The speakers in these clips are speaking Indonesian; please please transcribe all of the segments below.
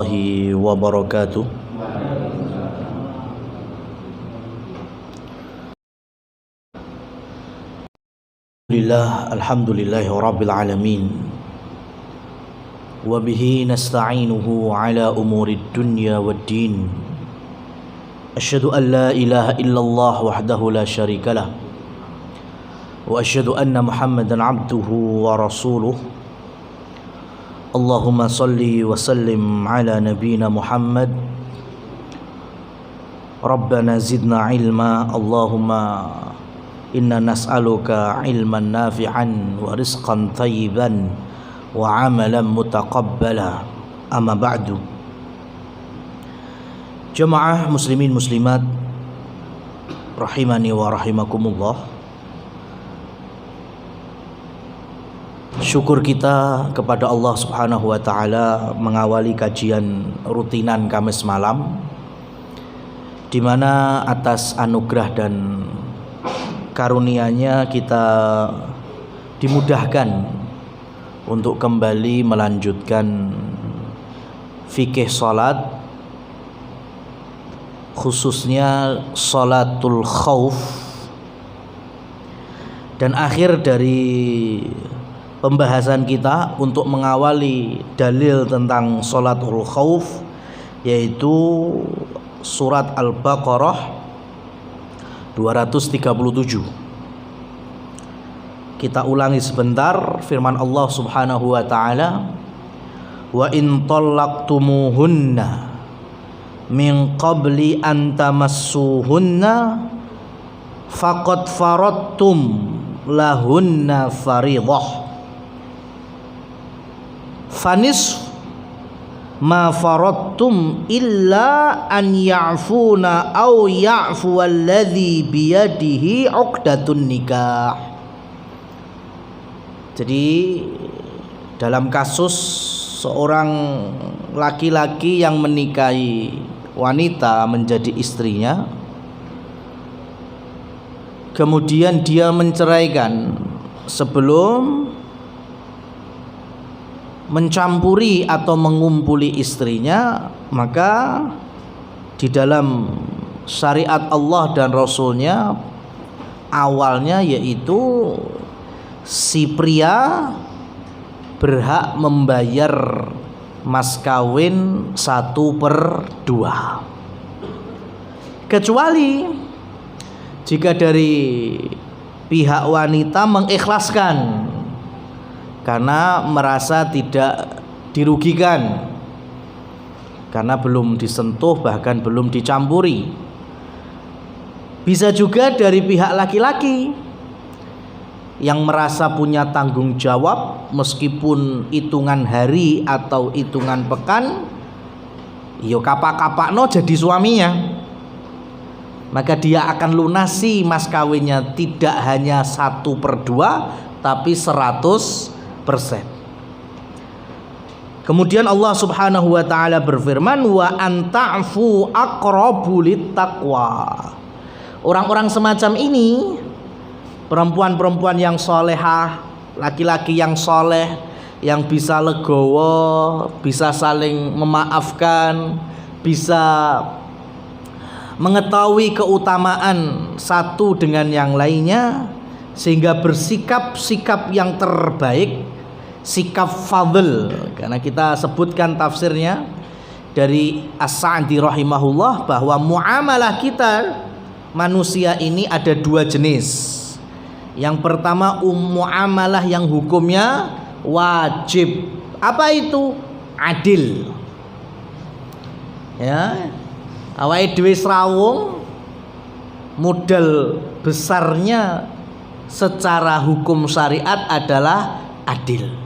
wabarakatuh. Alhamdulillahi rabbil alamin. Wa bihi nasta'inuhu ala umurid dunya waddin. Asyhadu an la ilaha illallah wahdahu la syarikalah. Wa asyhadu anna Muhammadan abduhu wa rasuluh. Allahumma salli wa sallim ala nabiyyina Muhammad. Rabbana zidna ilma. Allahumma inna nas'aluka ilman nafi'an wa rizqan thayyiban wa amalan mutaqabbala. Amma ba'du. Jamaah muslimin muslimat rahimani wa rahimakumullah. Syukur kita kepada Allah Subhanahu wa taala mengawali kajian rutinan Kamis malam, di mana atas anugerah dan karunia-Nya kita dimudahkan untuk kembali melanjutkan fikih salat, khususnya salatul khauf. Dan akhir dari pembahasan kita untuk mengawali dalil tentang salatul khauf, yaitu surat Al-Baqarah 237. Kita ulangi sebentar firman Allah Subhanahu wa taala, wa in talaqtumuhunna min qabli an tamassuhunna faqad faradtum lahunna fariḍah fanis ma faradtum illa an ya'funa aw ya'fu alladhi biyadihi 'uqdatun nikah. Jadi dalam kasus seorang laki-laki yang menikahi wanita menjadi istrinya, kemudian dia menceraikan sebelum mencampuri atau mengumpuli istrinya, maka di dalam syariat Allah dan Rasulnya awalnya yaitu si pria berhak membayar mas kawin 1/2, kecuali jika dari pihak wanita mengikhlaskan karena merasa tidak dirugikan, karena belum disentuh bahkan belum dicampuri. Bisa juga dari pihak laki-laki yang merasa punya tanggung jawab, meskipun hitungan hari atau hitungan pekan, yo kapak-kapakno jadi suaminya, maka dia akan lunasi mas kawinnya tidak hanya 1/2 tapi 100%. Kemudian Allah Subhanahu wa taala berfirman, wa anta'fu aqrabu littaqwa. Orang-orang semacam ini, perempuan-perempuan yang solehah, laki-laki yang soleh, yang bisa legowo, bisa saling memaafkan, bisa mengetahui keutamaan satu dengan yang lainnya, sehingga bersikap-sikap yang terbaik, sikap fadl. Karena kita sebutkan tafsirnya dari As-Sa'di rahimahullah bahwa muamalah kita manusia ini ada 2 jenis. Yang pertama muamalah yang hukumnya wajib. Apa itu? Adil. Ya, awake dhewe srawung, modal besarnya secara hukum syariat adalah adil.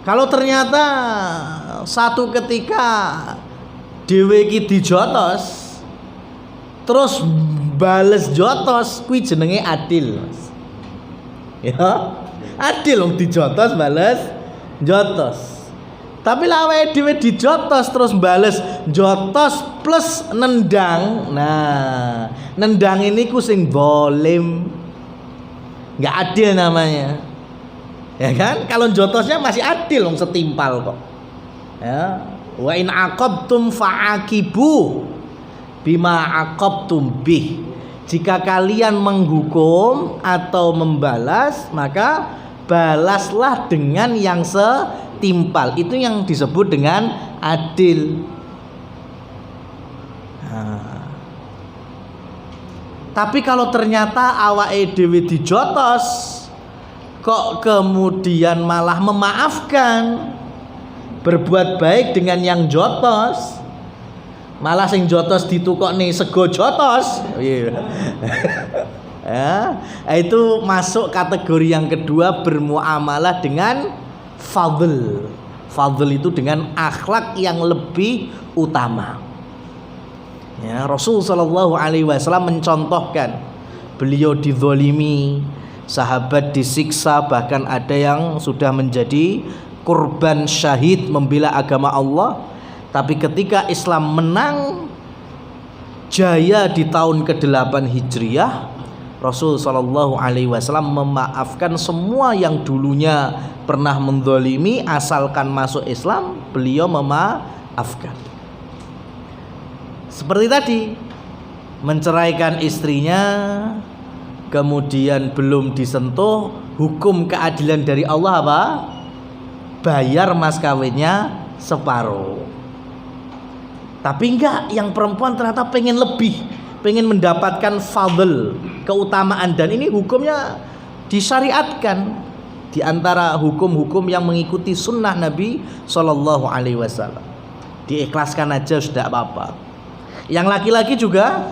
Kalau ternyata satu ketika dhewe iki dijotos terus bales jotos, kuwi jenenge adil. Ya, adil wong dijotos bales jotos. Tapi lah awake dhewe dijotos terus bales jotos plus nendang. Nah, nendang ini ku sing zalim. Enggak adil namanya. Ya kan? Kalau jotosnya masih adil, wong setimpal kok. Ya, wa in aqabtum fa'aqibu bima aqabtum bih. Jika kalian menghukum atau membalas, maka balaslah dengan yang setimpal. Itu yang disebut dengan adil. Tapi kalau ternyata awake dhewe dijotos, kok kemudian malah memaafkan, berbuat baik dengan yang jotos, malah sing jotos ditukokne sego jotos. Ya, itu masuk kategori yang kedua, bermuamalah dengan fadl. Fadl itu dengan akhlak yang lebih utama. Ya, Rasul sallallahu alaihi wasallam mencontohkan, beliau dizalimi, sahabat disiksa, bahkan ada yang sudah menjadi korban syahid membela agama Allah. Tapi ketika Islam menang jaya di tahun ke-8 Hijriah, Rasul sallallahu alaihi wasallam memaafkan semua yang dulunya pernah menzalimi, asalkan masuk Islam, beliau memaafkan. Seperti tadi, menceraikan istrinya, kemudian belum disentuh, hukum keadilan dari Allah apa? Bayar mas kawinnya separuh. Tapi enggak, yang perempuan ternyata pengen lebih, pengen mendapatkan fadl, keutamaan, dan ini hukumnya disyariatkan di antara hukum-hukum yang mengikuti sunnah Nabi Shallallahu Alaihi Wasallam. Diikhlaskan aja sudah apa-apa. Yang laki-laki juga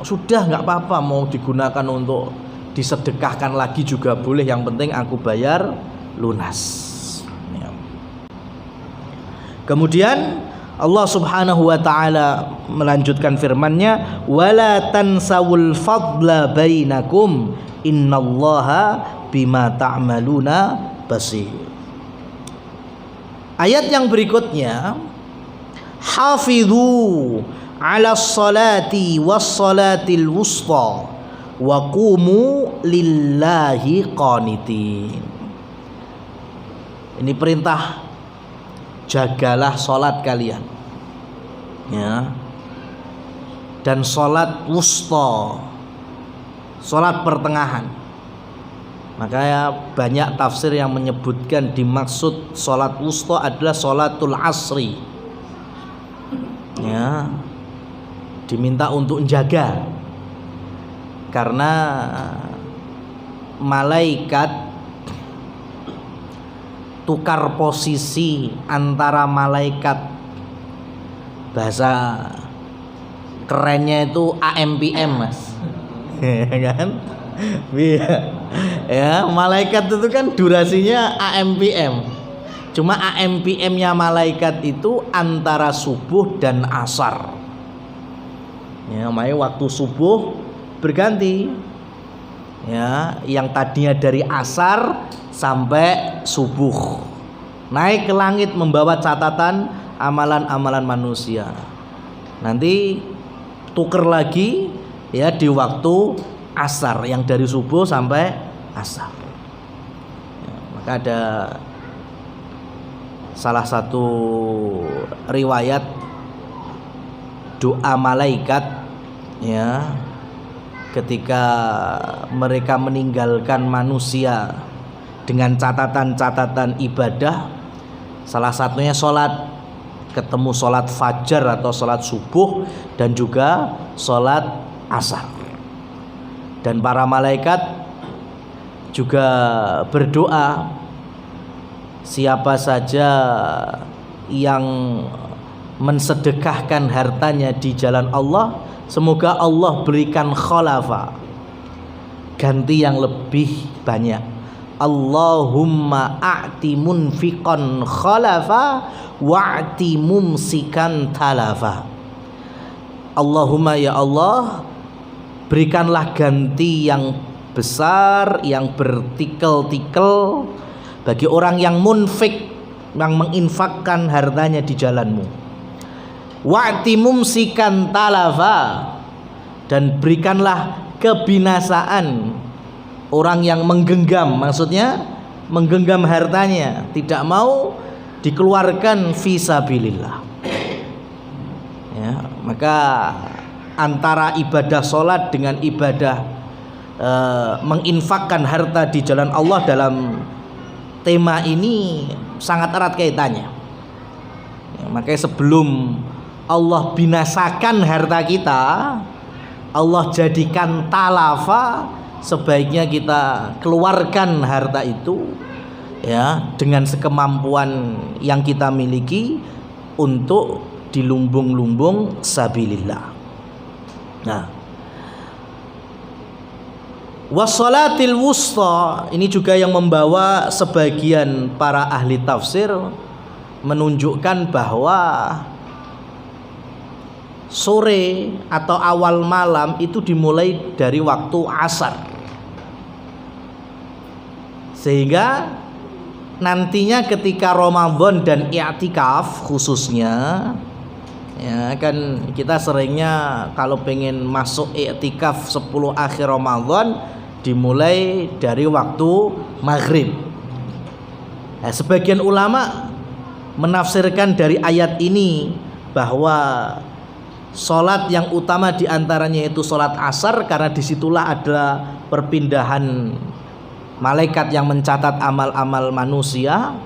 sudah nggak apa-apa, mau digunakan untuk disedekahkan lagi juga boleh, yang penting aku bayar lunas. Ya. Kemudian Allah Subhanahu wa taala melanjutkan firman-Nya, wala tansawul fadla bainakum innallaha bima ta'maluna basir. Ayat yang berikutnya, hafidhu ala salati was salatil wusta wa qumu lillahi qanitin. Ini perintah, jagalah salat kalian, ya, dan salat wusta, salat pertengahan. Makanya banyak tafsir yang menyebutkan dimaksud salat wusta adalah salatul asri, ya, diminta untuk menjaga karena malaikat tukar posisi antara malaikat, bahasa kerennya itu AMPM mas, kan? Ya, malaikat itu kan durasinya AMPM. Cuma AMPM-nya malaikat itu antara subuh dan asar. Ya, makanya waktu subuh berganti. Ya, yang tadinya dari asar sampai subuh, naik ke langit membawa catatan amalan-amalan manusia. Nanti tuker lagi ya di waktu asar, yang dari subuh sampai asar. Ya, maka ada salah satu riwayat doa malaikat, ya, ketika mereka meninggalkan manusia dengan catatan-catatan ibadah, salah satunya sholat, ketemu sholat fajar atau sholat subuh, dan juga sholat asar. Dan para malaikat juga berdoa, siapa saja yang mensedekahkan hartanya di jalan Allah, semoga Allah berikan khalafa, ganti yang lebih banyak. Allahumma a'ti munfiqan khalafa wa'ti mumsikan talafa. Allahumma, ya Allah, berikanlah ganti yang besar, yang bertikel-tikel bagi orang yang munfik, yang menginfakkan hartanya di jalanmu. Wa'ti mumsikan talafa, dan berikanlah kebinasaan orang yang menggenggam, maksudnya menggenggam hartanya, tidak mau dikeluarkan fisabilillah. Ya, maka antara ibadah sholat dengan ibadah menginfakkan harta di jalan Allah dalam tema ini sangat erat kaitannya. Ya, makanya sebelum Allah binasakan harta kita, Allah jadikan talafa, sebaiknya kita keluarkan harta itu ya dengan sekemampuan yang kita miliki untuk di lumbung-lumbung sabilillah. Nah, wassalatil wusta ini juga yang membawa sebagian para ahli tafsir menunjukkan bahwa sore atau awal malam itu dimulai dari waktu asar, sehingga nantinya ketika Ramadan dan i'tikaf khususnya, ya kan kita seringnya kalau pengen masuk i'tikaf 10 akhir Ramadan dimulai dari waktu maghrib. Nah, sebagian ulama menafsirkan dari ayat ini bahwa sholat yang utama diantaranya itu sholat asar, karena disitulah ada perpindahan malaikat yang mencatat amal-amal manusia.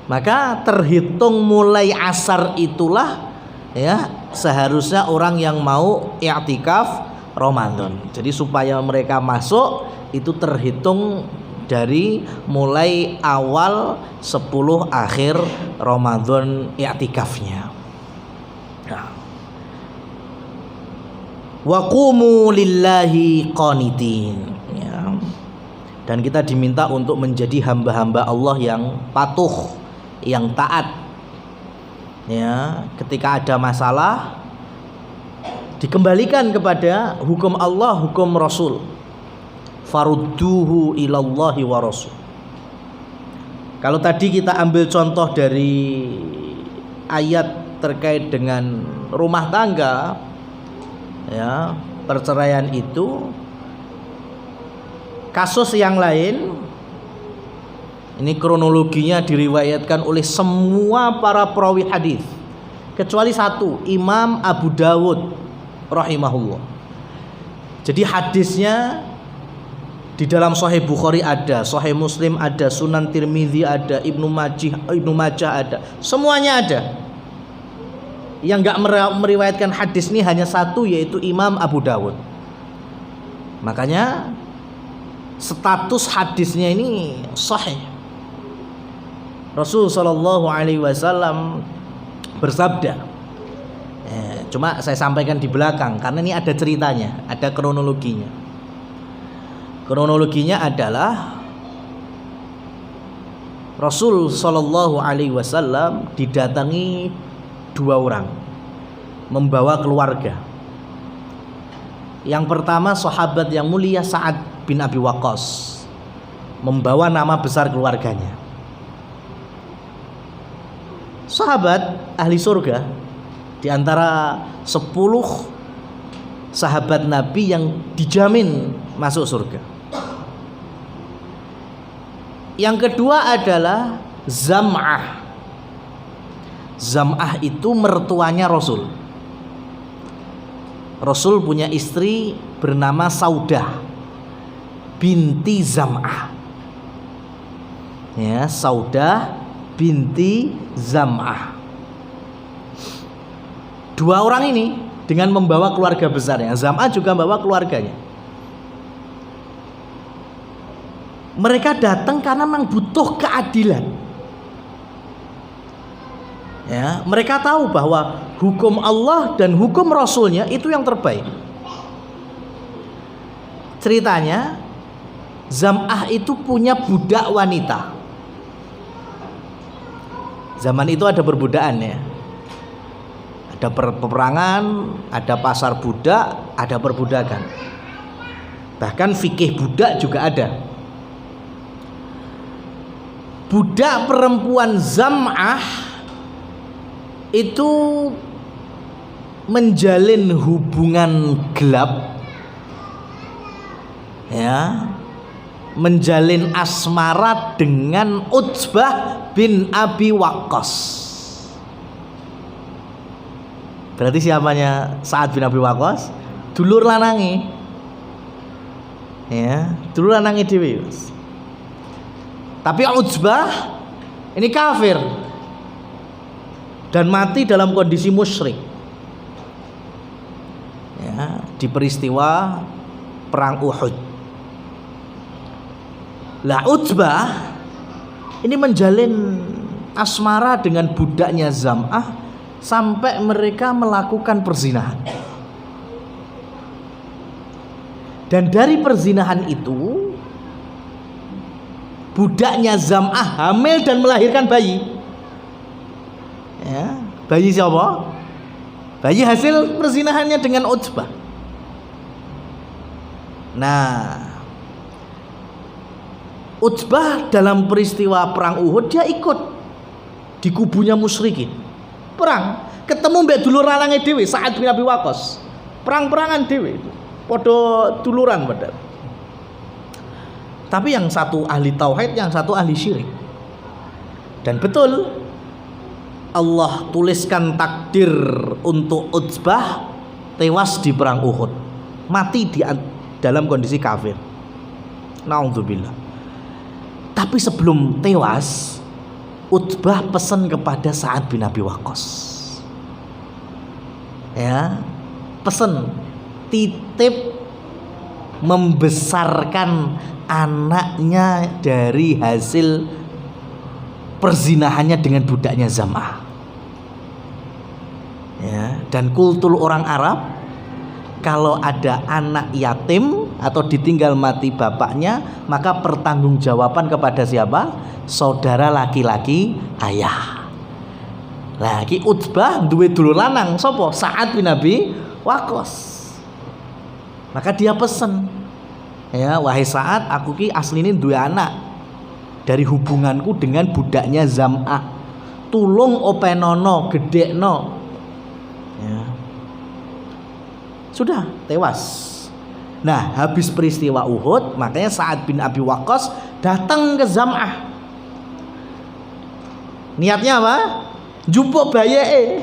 Maka terhitung mulai asar itulah ya seharusnya orang yang mau i'tikaf Ramadan. Jadi supaya mereka masuk itu terhitung dari mulai awal 10 akhir Ramadan i'tikafnya. Nah, wa qumu lillahi qanitin, ya. Dan kita diminta untuk menjadi hamba-hamba Allah yang patuh, yang taat. Ya, ketika ada masalah dikembalikan kepada hukum Allah, hukum Rasul. Farudduhu ilallahi wa rasul. Kalau tadi kita ambil contoh dari ayat terkait dengan rumah tangga, ya, perceraian itu, kasus yang lain ini kronologinya diriwayatkan oleh semua para perawi hadis kecuali satu, Imam Abu Dawud rahimahullah. Jadi hadisnya di dalam Sahih Bukhari ada, Sahih Muslim ada, Sunan Tirmidzi ada, Ibnu Majah ada, semuanya ada. Yang enggak meriwayatkan hadis ini hanya satu, yaitu Imam Abu Dawud. Makanya status hadisnya ini sahih. Rasul sallallahu alaihi wasallam bersabda, cuma saya sampaikan di belakang karena ini ada ceritanya, ada kronologinya. Kronologinya adalah Rasul sallallahu alaihi wasallam didatangi 2 orang membawa keluarga. Yang pertama sahabat yang mulia Sa'ad bin Abi Waqqas membawa nama besar keluarganya. Sahabat ahli surga di antara 10 sahabat Nabi yang dijamin masuk surga. Yang kedua adalah Zam'ah. Zam'ah itu mertuanya Rasul. Rasul punya istri bernama Saudah binti Zam'ah. Ya, Saudah binti Zam'ah. 2 orang ini dengan membawa keluarga besarnya. Zam'ah juga membawa keluarganya. Mereka datang karena memang butuh keadilan. Ya, mereka tahu bahwa hukum Allah dan hukum Rasulnya itu yang terbaik. Ceritanya, Zam'ah itu punya budak wanita. Zaman itu ada perbudakan ya. Ada peperangan, ada pasar budak, ada perbudakan. Bahkan fikih budak juga ada. Budak perempuan Zam'ah itu menjalin hubungan gelap ya menjalin asmara dengan Utbah bin Abi Waqqas. Berarti siapanya Sa'ad bin Abi Waqqas? Dulur lanangi. Ya, dulur lanangi dhewe. Tapi Utbah ini kafir dan mati dalam kondisi musyrik. Ya, di peristiwa perang Uhud. Lah Utbah ini menjalin asmara dengan budaknya Zam'ah sampai mereka melakukan perzinahan. Dan dari perzinahan itu budaknya Zam'ah hamil dan melahirkan bayi. Ya, bayi siapa? Bayi hasil perzinahannya dengan Utbah. Nah, Utbah dalam peristiwa perang Uhud dia ikut di kubunya musyrikin. Perang, ketemu mbek dulur lanange dhewe Sa'ad bin Abi Waqqas. Perang-perangan dhewe itu. Padha duluran padahal. Tapi yang satu ahli tauhid, yang satu ahli syirik. Dan betul Allah tuliskan takdir untuk Utbah tewas di perang Uhud. Mati di dalam kondisi kafir. Nauzubillah. Tapi sebelum tewas, Utbah pesan kepada Sa'ad bin Abi Waqqas. Ya, pesan titip membesarkan anaknya dari hasil perzinahannya dengan budaknya Zam'ah. Ya, dan kultur orang Arab kalau ada anak yatim atau ditinggal mati bapaknya, maka pertanggungjawaban kepada siapa? Saudara laki-laki ayah. Lah iki Utbah duwe dulur lanang sapa? Sa'ad bin Abi Waqqas. Maka dia pesen, ya wahai Sa'ad, aku ki asline duwe anak dari hubunganku dengan budaknya Zam'ah. Tulung openono, gedekno. Ya. Sudah tewas. Nah, habis peristiwa Uhud, makanya Sa'ad bin Abi Waqqas datang ke Zam'ah. Niatnya apa? Jupuk bayeke.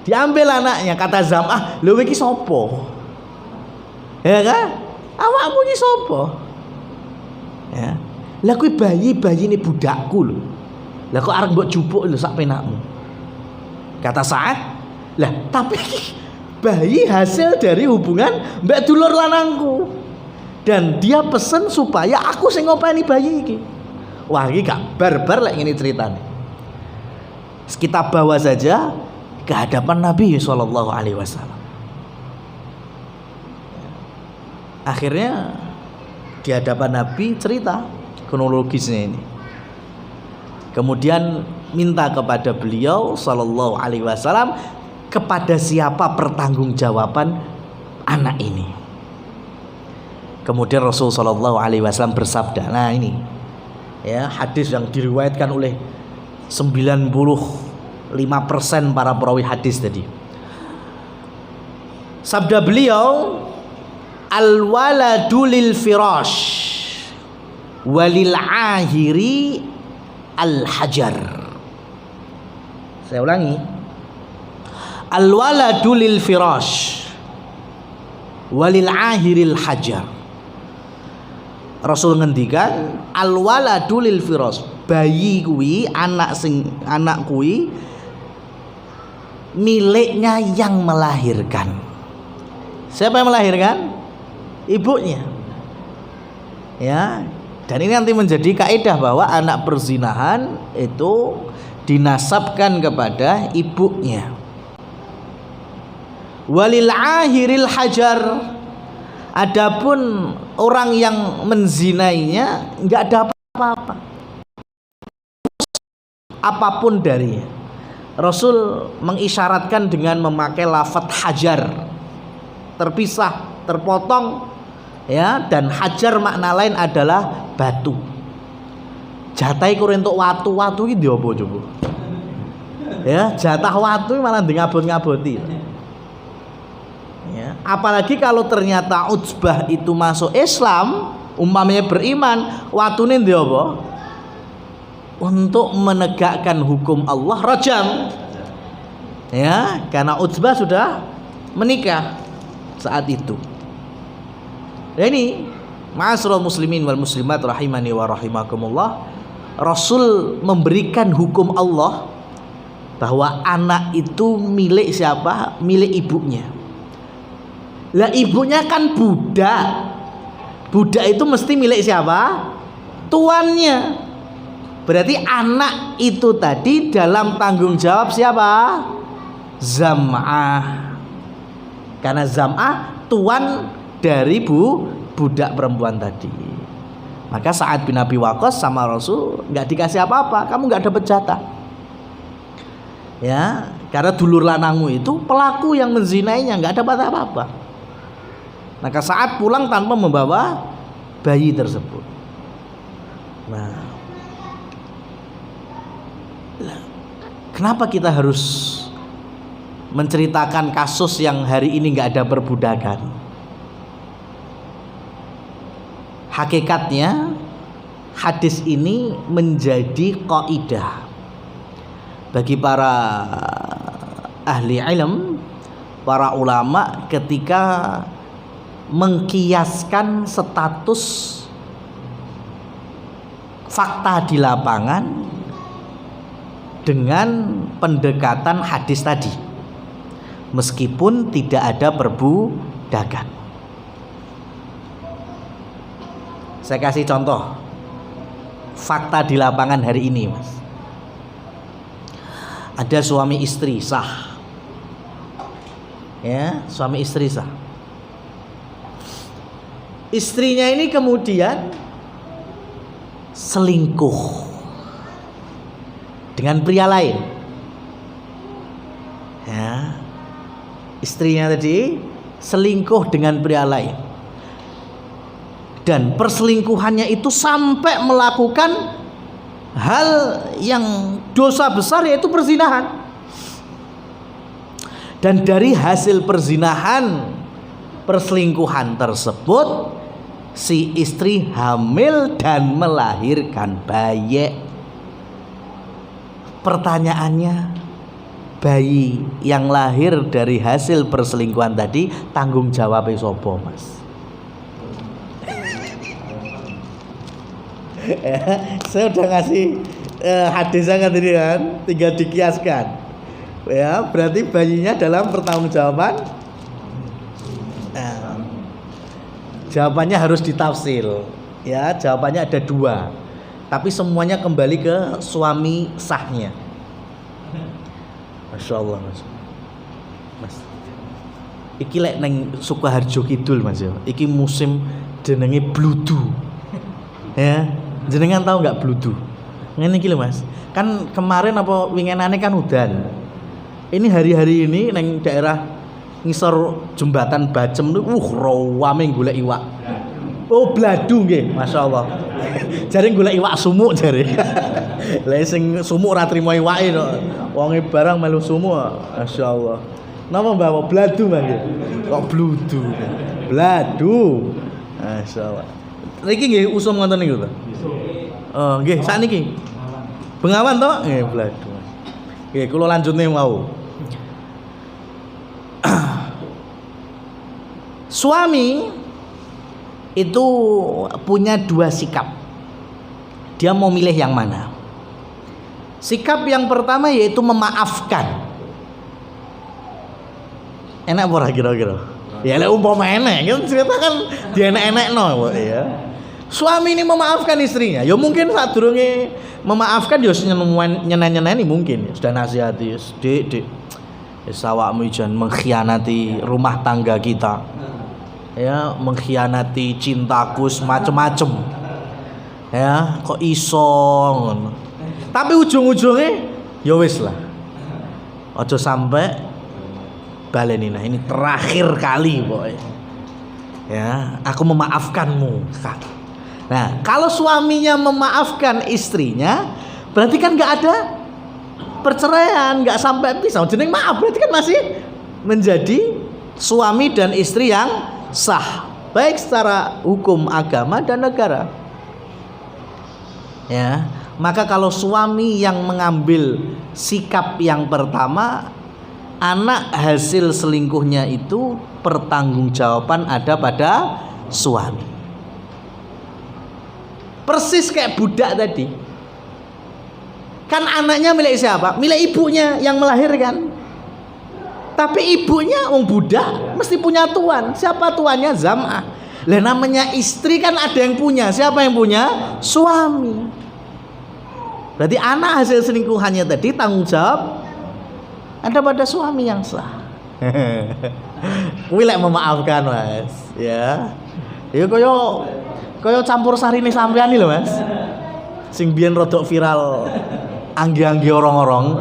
Diambil anaknya, kata Zam'ah, "Lho iki sapa?" Ya kan? "Awakmu iki sapa?" Ya. "Lah kuwi bayi-bayi ini budakku lho. Lah kok arep mbok jupuk lho sak penakmu." Kata Sa'ad, "Lah, tapi bayi hasil dari hubungan mbak dulur lanangku dan dia pesen supaya aku sing ngopeni bayi iki." Wah, iki gak barbar lek ngene ceritane. Kita bawa saja ke hadapan Nabi sallallahu alaihi wasallam. Akhirnya di hadapan Nabi cerita kronologisnya ini. Kemudian minta kepada beliau sallallahu alaihi wasallam kepada siapa pertanggungjawaban anak ini. Kemudian Rasul sallallahu alaihi wasallam bersabda. Nah, ini ya hadis yang diriwayatkan oleh 95% para perawi hadis tadi. Sabda beliau, "Al-waladu lil firash walil ahiri al-hajar." Saya ulangi. Al-waladu lil firash walil ahiril hajar. Rasul ngendikan al-waladu lil firash, bayi kuwi, anak kuwi miliknya yang melahirkan. Siapa yang melahirkan? Ibunya. Ya, dan ini nanti menjadi kaidah bahwa anak perzinahan itu dinasabkan kepada ibunya. Walil ahiril hajar. Adapun orang yang menzinainya enggak ada apa-apa. Apapun darinya. Rasul mengisyaratkan dengan memakai lafadz hajar. Terpisah, terpotong, ya, dan hajar makna lain adalah batu. Jatai kurentuk watu iki apa coba? Ya, jatah watu malah ngabot-ngaboti. Ya, apalagi kalau ternyata Utbah itu masuk Islam, umpamanya beriman, watune ndi apa? Untuk menegakkan hukum Allah rajam. Ya, karena Utbah sudah menikah saat itu. Dan ini ma'asyiral muslimin wal muslimat rahimani wa rahimakumullah, Rasul memberikan hukum Allah bahwa anak itu milik siapa? Milik ibunya. Lah ibunya kan budak. Budak itu mesti milik siapa? Tuannya. Berarti anak itu tadi dalam tanggung jawab siapa? Zam'ah. Karena Zam'ah tuan dari budak perempuan tadi. Maka Sa'ad bin Abi Waqqas sama Rasul nggak dikasih apa-apa, kamu nggak dapat jatah. Ya, karena dulur lanangmu itu pelaku yang menzinainya, nggak dapat apa-apa. Maka Sa'ad pulang tanpa membawa bayi tersebut. Nah, kenapa kita harus menceritakan kasus yang hari ini nggak ada perbudakan? Hakikatnya hadis ini menjadi kaidah bagi para ahli ilm, para ulama ketika mengkiaskan status fakta di lapangan dengan pendekatan hadis tadi, meskipun tidak ada perbudakan. Saya kasih contoh fakta di lapangan hari ini, Mas. Ada suami istri sah. Ya, suami istri sah. Istrinya ini kemudian selingkuh dengan pria lain. Ya. Istrinya tadi selingkuh dengan pria lain. Dan perselingkuhannya itu sampai melakukan hal yang dosa besar, yaitu perzinahan. Dan dari hasil perzinahan, perselingkuhan tersebut, si istri hamil dan melahirkan bayi. Pertanyaannya, bayi yang lahir dari hasil perselingkuhan tadi tanggung jawabnya sapa, Mas? Saya udah ngasih hadis sangat ini kan, tinggal dikiaskan. Ya, berarti bayinya dalam pertanggungjawaban. Jawabannya harus ditafsir. Ya, jawabannya ada dua. Tapi semuanya kembali ke suami sahnya. Masya Allah, Mas. Iki lek neng Sukoharjo Kidul, Mas ya. Iki musim jenenge bludu. Ya. Jenengan tahu nggak bludu? Ngene iki lho, Mas. Kan kemarin apa wingenane kan udan. Ini hari-hari ini neng daerah ngisor jembatan Bacem tuh rawame golek iwak. Oh, bladu nggih, Masya Allah. Jare golek iwak sumuk jare. Lah sing sumuk ora trimo iwake kok. Wonge barang melu sumuk. Masya Allah. Napa Mbak bladu Mbak nggih? Kok bludu? Bladu. Masya Allah. Niki nggih usum ngoten niku to. Oh, nggih sakniki. Bengawan to? Nggih, bladu. Nggih, kula lanjutne mau. Suami itu punya dua sikap. Dia mau milih yang mana? Sikap yang pertama yaitu memaafkan. Enak ora kira-kira? Ya lek umpama enek, kan cerita kan dienek-enekno ya. Suami ini memaafkan istrinya. Ya mungkin saat durunge memaafkan ya nyeneni mungkin. Sudah nasihati, Dik. Awakmu jangan mengkhianati rumah tangga kita. Ya, mengkhianati cintaku semacam-macam. Ya, kok iso ngono. Tapi ujung-ujungnya ya wis lah. Aja sampai baleni, nah ini terakhir kali boy. Ya, aku memaafkanmu. Nah, kalau suaminya memaafkan istrinya, berarti kan nggak ada perceraian, nggak sampai pisah. Jeneng maaf, berarti kan masih menjadi suami dan istri yang sah. baik secara hukum agama dan negara. Ya, maka kalau suami yang mengambil sikap yang pertama, anak hasil selingkuhnya itu pertanggungjawaban ada pada suami. Persis kayak budak tadi. Kan anaknya milik siapa? Milik ibunya yang melahirkan. Tapi ibunya budak mesti punya tuan. Siapa tuannya? Zam'ah. Lah namanya istri kan ada yang punya. Siapa yang punya? Suami. Berarti anak hasil selingkuhannya tadi tanggung jawab ada pada suami yang sah. Kuwi lek memaafkan, Mas. Ya. Ya kaya campur sari nih sampean iki lho, Mas. Sing biyen rodok viral anggi-anggi orang-orang.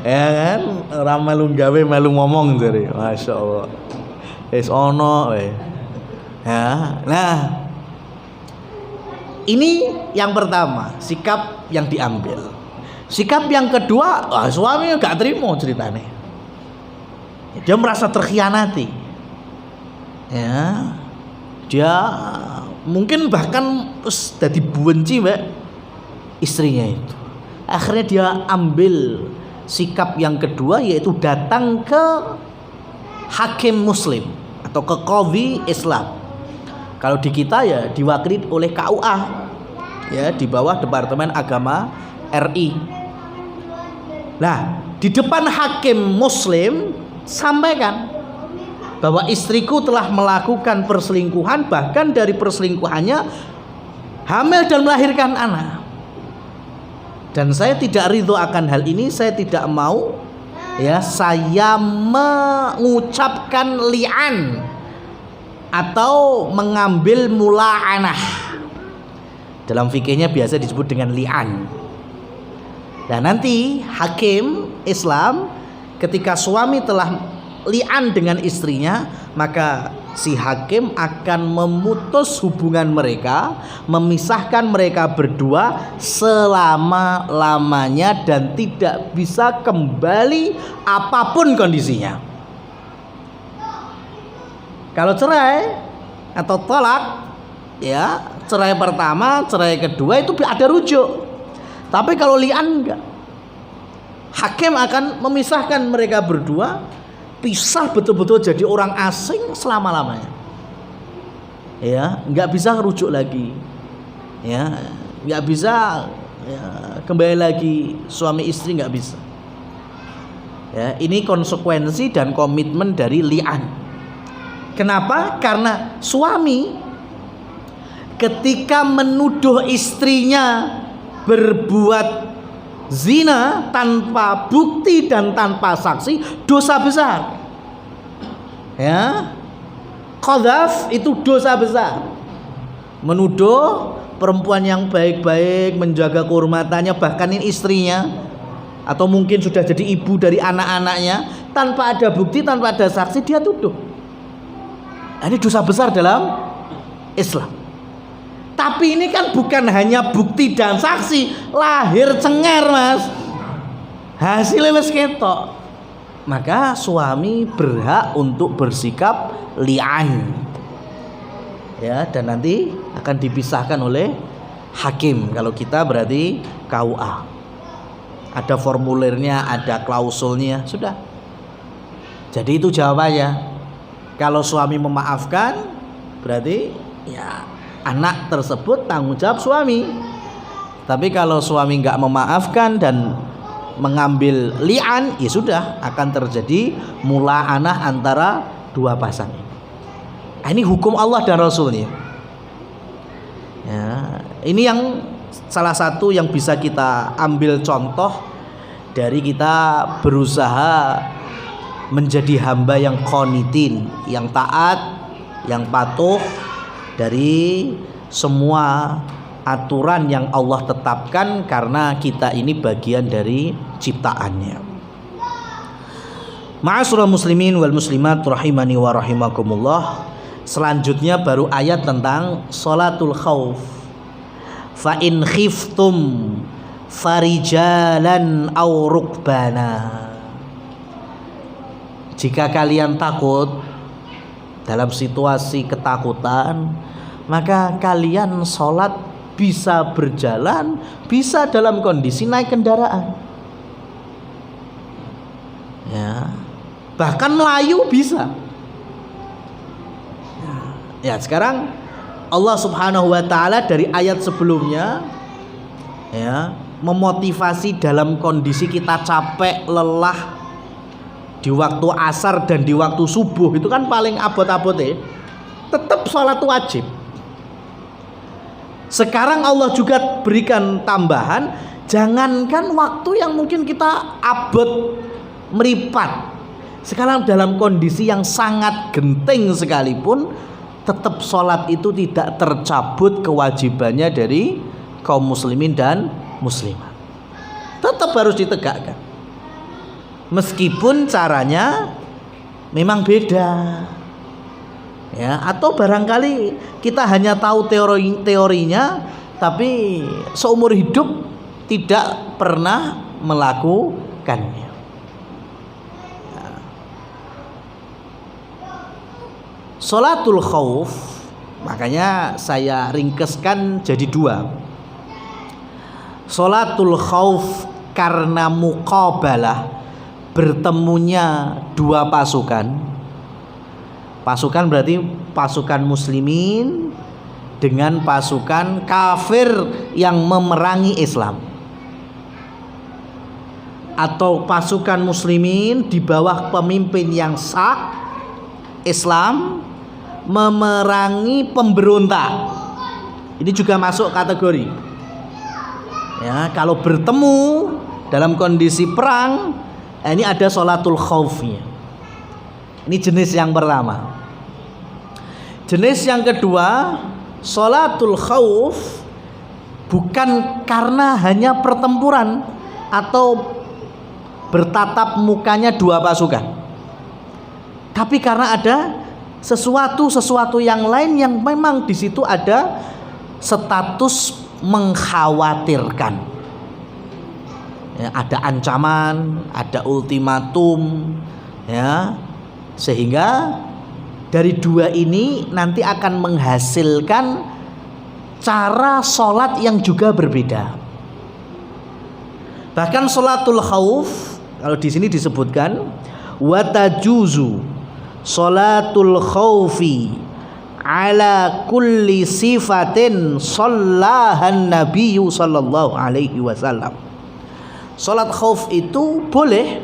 Ya kan, ora melu gawe melu ngomong jare. Masyaallah. Wis ono wae. Ya. Nah, ini yang pertama, sikap yang diambil. Sikap yang kedua, suami gak terima ceritanya. Dia merasa terkhianati. Ya. Dia mungkin bahkan jadi benci mbak istrinya itu. Akhirnya dia ambil sikap yang kedua, yaitu datang ke hakim muslim atau ke qadhi Islam. Kalau di kita ya diwakili oleh KUA, ya, di bawah Departemen Agama RI. Nah, di depan hakim muslim sampaikan bahwa istriku telah melakukan perselingkuhan, bahkan dari perselingkuhannya hamil dan melahirkan anak. Dan saya tidak ridho akan hal ini. Saya tidak mau, ya, saya mengucapkan li'an atau mengambil mula'anah. Dalam fikihnya biasa disebut dengan li'an. Dan nanti hakim Islam ketika suami telah li'an dengan istrinya, maka si hakim akan memutus hubungan mereka, memisahkan mereka berdua selama-lamanya dan tidak bisa kembali apapun kondisinya. Kalau cerai atau tolak, ya, cerai pertama, cerai kedua itu ada rujuk. Tapi kalau li'an enggak. Hakim akan memisahkan mereka berdua, pisah betul-betul jadi orang asing selama-lamanya. Ya, enggak bisa rujuk lagi. Ya, enggak bisa, ya, kembali lagi suami istri, enggak bisa. Ya, ini konsekuensi dan komitmen dari li'an. Kenapa? Karena suami ketika menuduh istrinya berbuat zina tanpa bukti dan tanpa saksi, dosa besar. Ya, qadzaf itu dosa besar. Menuduh perempuan yang baik-baik, menjaga kehormatannya, bahkan ini istrinya, atau mungkin sudah jadi ibu dari anak-anaknya, tanpa ada bukti, tanpa ada saksi, dia tuduh. Ini dosa besar dalam Islam. Tapi ini kan bukan hanya bukti dan saksi, lahir cengar, Mas. Hasilnya wis ketok. Maka suami berhak untuk bersikap li'an. Ya, dan nanti akan dipisahkan oleh hakim. Kalau kita berarti KUA. Ada formulirnya, ada klausulnya, sudah. Jadi itu jawabannya. Kalau suami memaafkan, berarti ya anak tersebut tanggung jawab suami. Tapi kalau suami nggak memaafkan dan mengambil li'an, ya sudah, akan terjadi mula'anah antara dua pasangan. Ini hukum Allah dan Rasulnya. Ya, ini yang salah satu yang bisa kita ambil contoh dari kita berusaha menjadi hamba yang qanitin, yang taat, yang patuh dari semua aturan yang Allah tetapkan, karena kita ini bagian dari ciptaannya. Ma'asyiral muslimin wal muslimat rahimani wa rahimakumullah. Selanjutnya baru ayat tentang sholatul khauf. Fa in khiftum farijalan aw rukbana. Jika kalian takut, dalam situasi ketakutan, maka kalian sholat bisa berjalan, bisa dalam kondisi naik kendaraan, ya, bahkan melayu bisa. Ya, sekarang Allah Subhanahu wa taala dari ayat sebelumnya, ya, memotivasi dalam kondisi kita capek, lelah di waktu asar dan di waktu subuh, itu kan paling abot-abot ya, tetap sholat wajib. Sekarang Allah juga berikan tambahan, jangankan waktu yang mungkin kita abot meripat, sekarang dalam kondisi yang sangat genting sekalipun, tetap sholat itu tidak tercabut kewajibannya dari kaum muslimin dan muslimat. Tetap harus ditegakkan, meskipun caranya memang beda, ya, atau barangkali kita hanya tahu teorinya, tapi seumur hidup tidak pernah melakukannya. Sholatul khauf, makanya saya ringkeskan jadi dua. Sholatul khauf karena muqabalah, bertemunya dua pasukan. Pasukan berarti pasukan muslimin dengan pasukan kafir yang memerangi Islam, atau pasukan muslimin di bawah pemimpin yang sah Islam memerangi pemberontak. Ini juga masuk kategori, ya, kalau bertemu dalam kondisi perang, ini ada sholatul khaufnya. Ini jenis yang pertama. Jenis yang kedua, sholatul khauf bukan karena hanya pertempuran atau bertatap mukanya dua pasukan, tapi karena ada sesuatu yang lain yang memang di situ ada status mengkhawatirkan, ya, ada ancaman, ada ultimatum, ya, sehingga dari dua ini nanti akan menghasilkan cara sholat yang juga berbeda. Bahkan sholatul khauf, kalau di sini disebutkan watajuzu sholatul khaufi ala kulli sifatin shallahan nabiyyu sallallahu alaihi wasallam. Sholat khauf itu boleh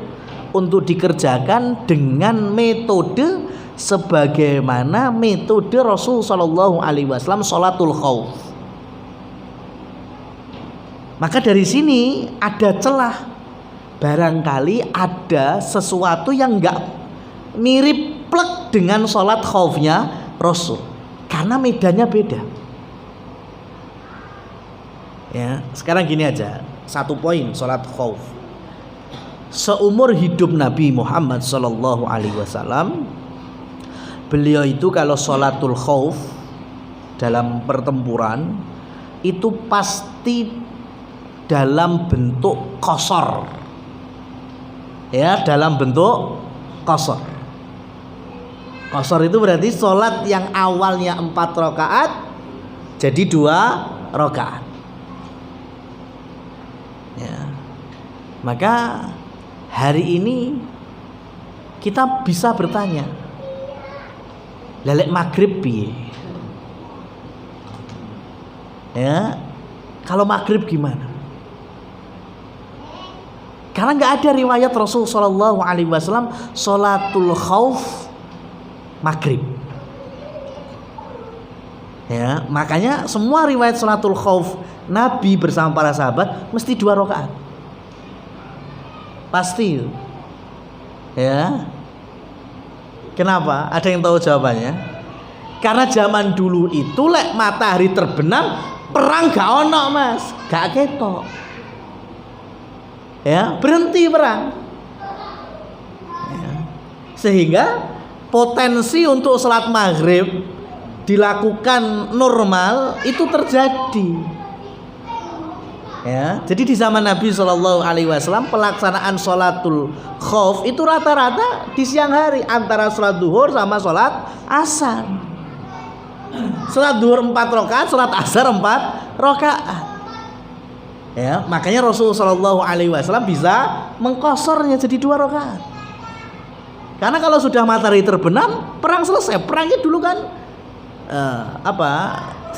untuk dikerjakan dengan metode sebagaimana metode Rasul sallallahu alaihi wasallam sholatul khauf. Maka dari sini ada celah, barangkali ada sesuatu yang enggak mirip plek dengan sholat khaufnya Rasul, karena medannya beda. Ya, sekarang gini aja, satu poin sholat khauf. Seumur hidup Nabi Muhammad sallallahu alaihi wasallam, beliau itu kalau sholatul khauf dalam pertempuran itu pasti dalam bentuk qasar, ya, dalam bentuk qasar. Qasar itu berarti sholat yang awalnya 4 rakaat jadi 2 rakaat, ya. Maka hari ini kita bisa bertanya, lelek maghrib piye? Ya, kalau maghrib gimana? Karena nggak ada riwayat Rasul Shallallahu Alaihi Wasallam sholatul khauf maghrib. Ya, makanya semua riwayat sholatul khauf Nabi bersama para sahabat mesti 2 rakaat. Pasti. Ya. Kenapa? Ada yang tahu jawabannya? Karena zaman dulu itu lek matahari terbenam perang gak ono, Mas. Gak ketok. Ya, berhenti perang. Ya. Sehingga potensi untuk sholat maghrib dilakukan normal itu terjadi, Ya, jadi di zaman Nabi Shallallahu Alaihi Wasallam pelaksanaan sholatul khauf itu rata-rata di siang hari antara sholat duhur sama sholat asar. Sholat duhur 4 rakaat, sholat asar 4 rakaat. Ya, makanya Rasul Shallallahu Alaihi Wasallam bisa mengkosornya jadi 2 rakaat. Karena kalau sudah matahari terbenam, perang selesai. Perangnya dulu kan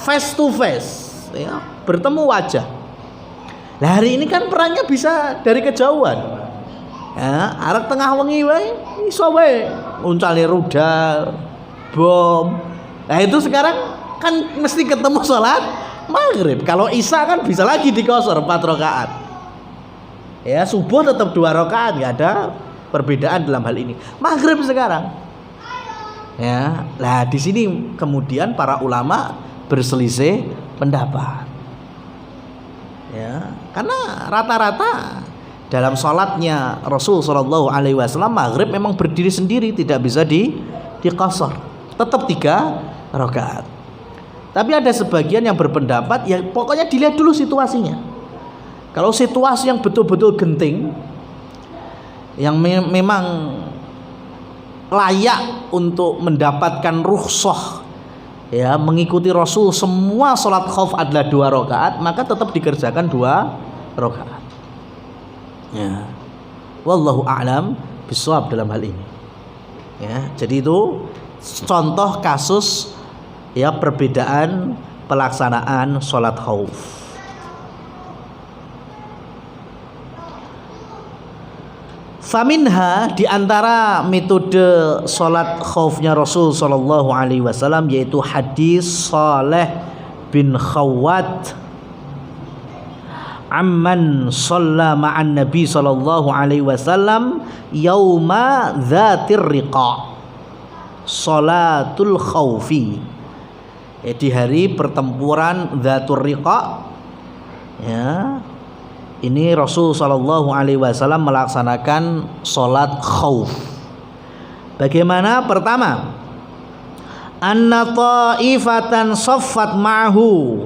face to face, ya, bertemu wajah. Nah, hari ini kan perangnya bisa dari kejauhan. Ya, arek tengah wengi wae iso wae uncale rudal, bom. Nah, itu sekarang kan mesti ketemu sholat maghrib. Kalau isya kan bisa lagi dikosor 4 rakaat. Ya, subuh tetap 2 rakaat, enggak ada perbedaan dalam hal ini. Maghrib sekarang. Ya, nah di sini kemudian para ulama berselisih pendapat. Ya, karena rata-rata dalam sholatnya Rasul Shallallahu Alaihi Wasallam maghrib memang berdiri sendiri, tidak bisa dikosor, tetap 3 rakaat. Tapi ada sebagian yang berpendapat ya pokoknya dilihat dulu situasinya. Kalau situasi yang betul-betul genting, yang memang layak untuk mendapatkan rukhsah, ya, mengikuti Rasul semua sholat khauf adalah 2 rakaat, maka tetap dikerjakan 2 rakaat. Ya, wallahu a'lam bishawab dalam hal ini. Ya, jadi itu contoh kasus, ya, perbedaan pelaksanaan sholat khauf. Faminha, di antara metode sholat khaufnya Rasul Shallallahu Alaihi Wasallam yaitu hadis Saleh bin Khawwat amman shalla ma'an Nabi Shallallahu Alaihi Wasallam yauma dzatir riqa sholatul khaufi, di hari pertempuran dzatur riqa. Ya, ini Rasul Shallallahu Alaihi Wasallam melaksanakan sholat khauf. Bagaimana? Pertama, anna ta'ifatan saffat ma'hu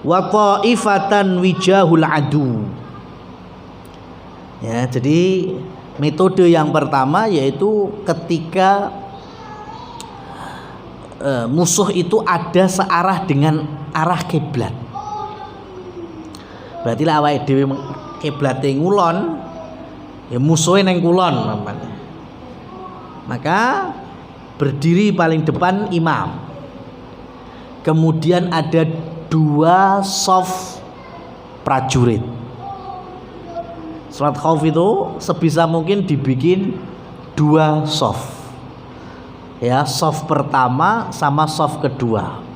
wa ta'ifatan wijahul adu. Ya, jadi metode yang pertama yaitu ketika musuh itu ada searah dengan arah kiblat. Berarti lah awake dhewe kiblate ngulon, ya musuhe neng kulon namanya. Maka berdiri paling depan imam. Kemudian ada 2 shaf prajurit. Salat khauf itu sebisa mungkin dibikin 2 shaf. Ya, shaf pertama sama shaf kedua.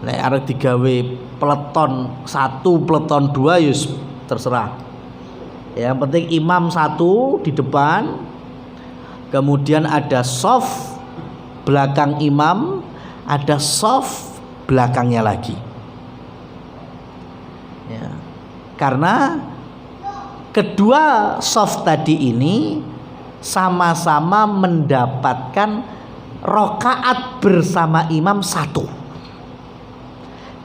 Nek arep digawe peleton 1, peleton 2 yus terserah. Yang penting imam 1 di depan, kemudian ada shaf belakang imam, ada shaf belakangnya lagi. Ya. Karena kedua shaf tadi ini sama-sama mendapatkan rakaat bersama imam 1.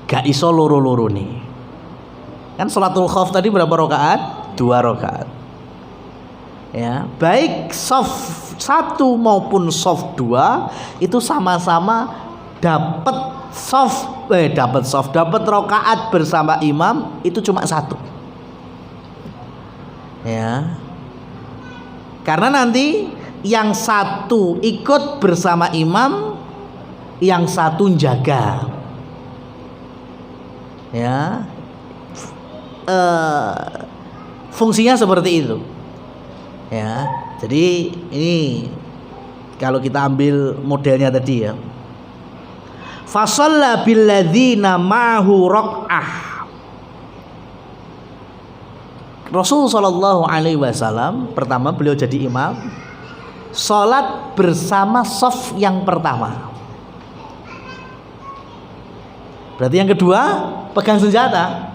Gak iso loro-loro nih. Kan sholatul khauf tadi berapa rakaat? 2 rakaat. Ya, baik shaf 1 maupun shaf 2 itu sama-sama dapat rakaat bersama imam itu cuma 1. Ya. Karena nanti yang 1 ikut bersama imam, yang 1 jaga. Ya, fungsinya seperti itu. Ya, jadi ini kalau kita ambil modelnya tadi ya, fasalla billadzina ma'hu raq'ah. Rasul Shallallahu Alaihi Wasallam pertama beliau jadi imam, sholat bersama shaf yang pertama. Berarti yang kedua pegang senjata.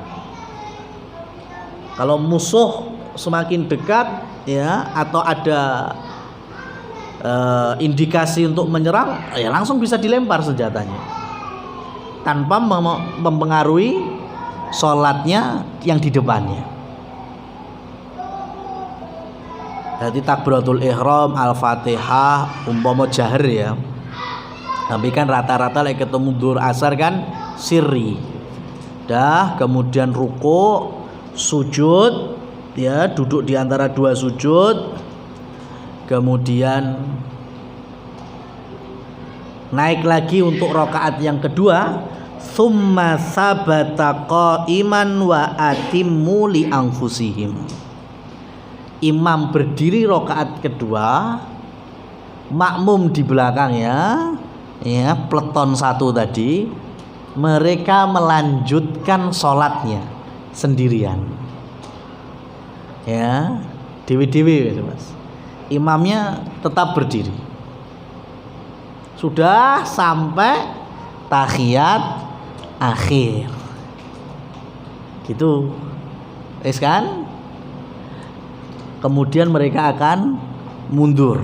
Kalau musuh semakin dekat, ya, atau ada indikasi untuk menyerang, ya langsung bisa dilempar senjatanya tanpa mempengaruhi sholatnya yang di depannya. Jadi takbiratul ihram, al-fatihah umpama jahar ya. Tapi kan rata-rata lagi ketemu dhuhr asar kan sirri. Dah kemudian ruku, sujud ya, duduk di antara dua sujud. Kemudian naik lagi untuk rakaat yang kedua, summa sabata qa'iman wa atimmu li anfusihim. Imam berdiri rakaat kedua, makmum di belakangnya ya, peleton satu tadi, mereka melanjutkan sholatnya sendirian ya, dewi-dewi gitu Mas. Imamnya tetap berdiri sudah sampai tahiyat akhir gitu kan. Kemudian mereka akan mundur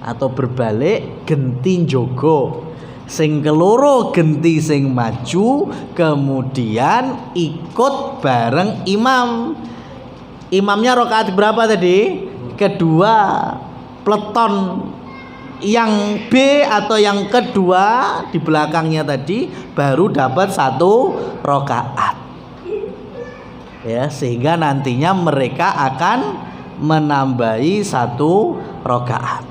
atau berbalik, genti njogo, sing keloro genti sing maju, kemudian ikut bareng imam. Imamnya rakaat berapa tadi? Kedua, peleton yang B atau yang kedua di belakangnya tadi baru dapat satu rakaat. Ya, sehingga nantinya mereka akan menambahi satu rakaat.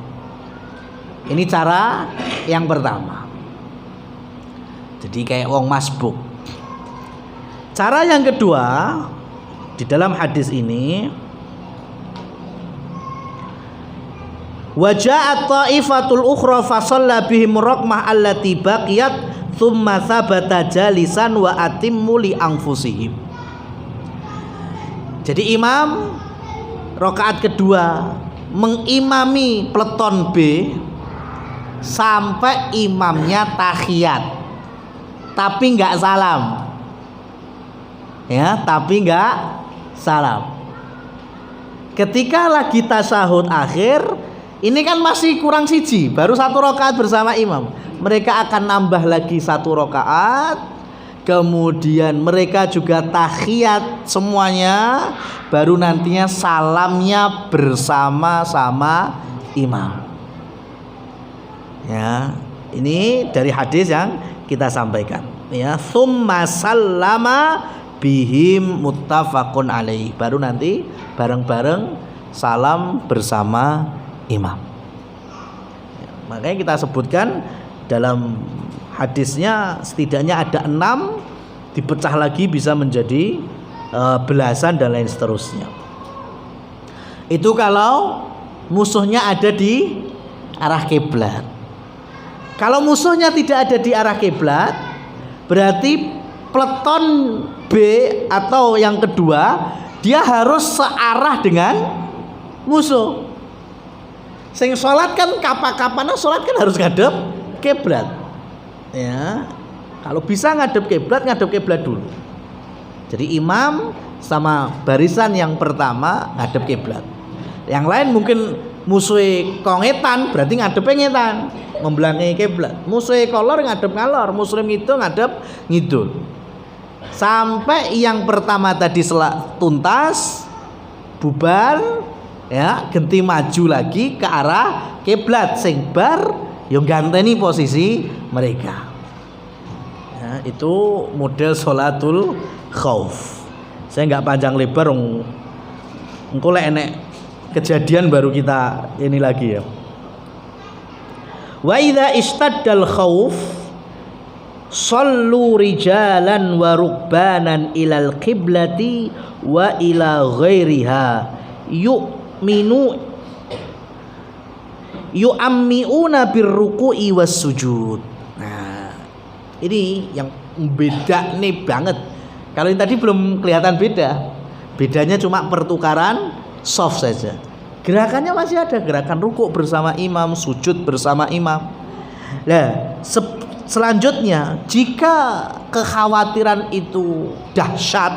Ini cara yang pertama. Jadi kayak wong masbuk. Cara yang kedua di dalam hadis ini, waja'at ta'ifatul ukhra fa shalla bihim raqmah allati baqiyat thumma thabata jalisan wa atimmu li anfusihim. Jadi imam rakaat kedua mengimami peleton B sampai imamnya tahiyat, tapi nggak salam ya, tapi nggak salam. Ketika lagi tasyahud akhir, ini kan masih kurang siji, baru satu rakaat bersama imam. Mereka akan nambah lagi satu rakaat. Kemudian mereka juga tahiyat semuanya, baru nantinya salamnya bersama-sama imam. Ya, ini dari hadis yang kita sampaikan. Ya, summa sallama bihim muttafaqun alaih. Baru nanti bareng-bareng salam bersama imam. Ya, makanya kita sebutkan dalam hadisnya setidaknya ada 6, dipecah lagi bisa menjadi belasan dan lain seterusnya. Itu kalau musuhnya ada di arah kiblat. Kalau musuhnya tidak ada di arah kiblat, berarti peleton B atau yang kedua dia harus searah dengan musuh. Sing sholat kan kapan-kapan sholat kan harus ngadep kiblat. Ya, kalau bisa ngadep kiblat dulu. Jadi imam sama barisan yang pertama ngadep kiblat. Yang lain mungkin musuhe kongetan, berarti ngadep ngetan, membelangi kiblat. Musuhe kolor ngadep ngalor, muslim itu ngadep ngidul. Sampai yang pertama tadi tuntas, bubar, ya, ganti maju lagi ke arah kiblat, sing bar yang ganteni posisi mereka. Ya, itu model sholatul khauf. Saya nggak panjang lebar, engko lek enek kejadian baru kita ini lagi ya. Wa idza istaddal khauf sallu rijalan wa rukbanan ilal qiblati wa ila ghairiha yu'ammi'una birruku'i was sujud. Nah, ini yang beda nih banget. Kalau yang tadi belum kelihatan beda. Bedanya cuma pertukaran soft saja. Gerakannya masih ada, gerakan rukuk bersama imam, sujud bersama imam. Nah, selanjutnya jika kekhawatiran itu dahsyat,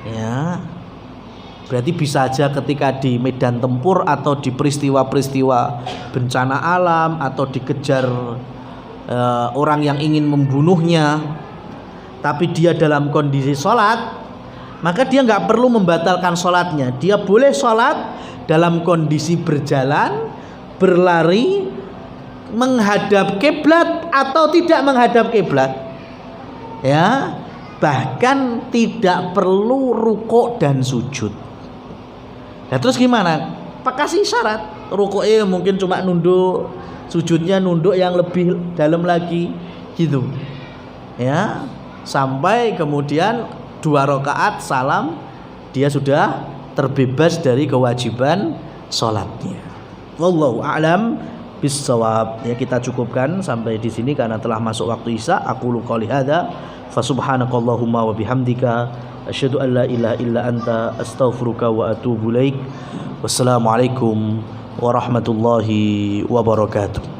ya, berarti bisa aja ketika di medan tempur atau di peristiwa-peristiwa bencana alam atau dikejar orang yang ingin membunuhnya, tapi dia dalam kondisi sholat, maka dia nggak perlu membatalkan sholatnya. Dia boleh sholat dalam kondisi berjalan, berlari, menghadap kiblat atau tidak menghadap kiblat. Ya, bahkan tidak perlu rukuk dan sujud. Nah terus gimana? Pak kasih syarat. Rukuknya mungkin cuma nunduk, sujudnya nunduk yang lebih dalam lagi, gitu. Ya, sampai kemudian 2 rakaat salam, dia sudah terbebas dari kewajiban sholatnya. Wallahu a'lam bissawab. Ya, kita cukupkan sampai di sini karena telah masuk waktu isya. Aqulu qouli hadza fa subhanakallahumma wa bihamdika asyhadu an la ilaha illa anta astaghfiruka wa atubu ilaik. Wassalamualaikum warahmatullahi wabarakatuh.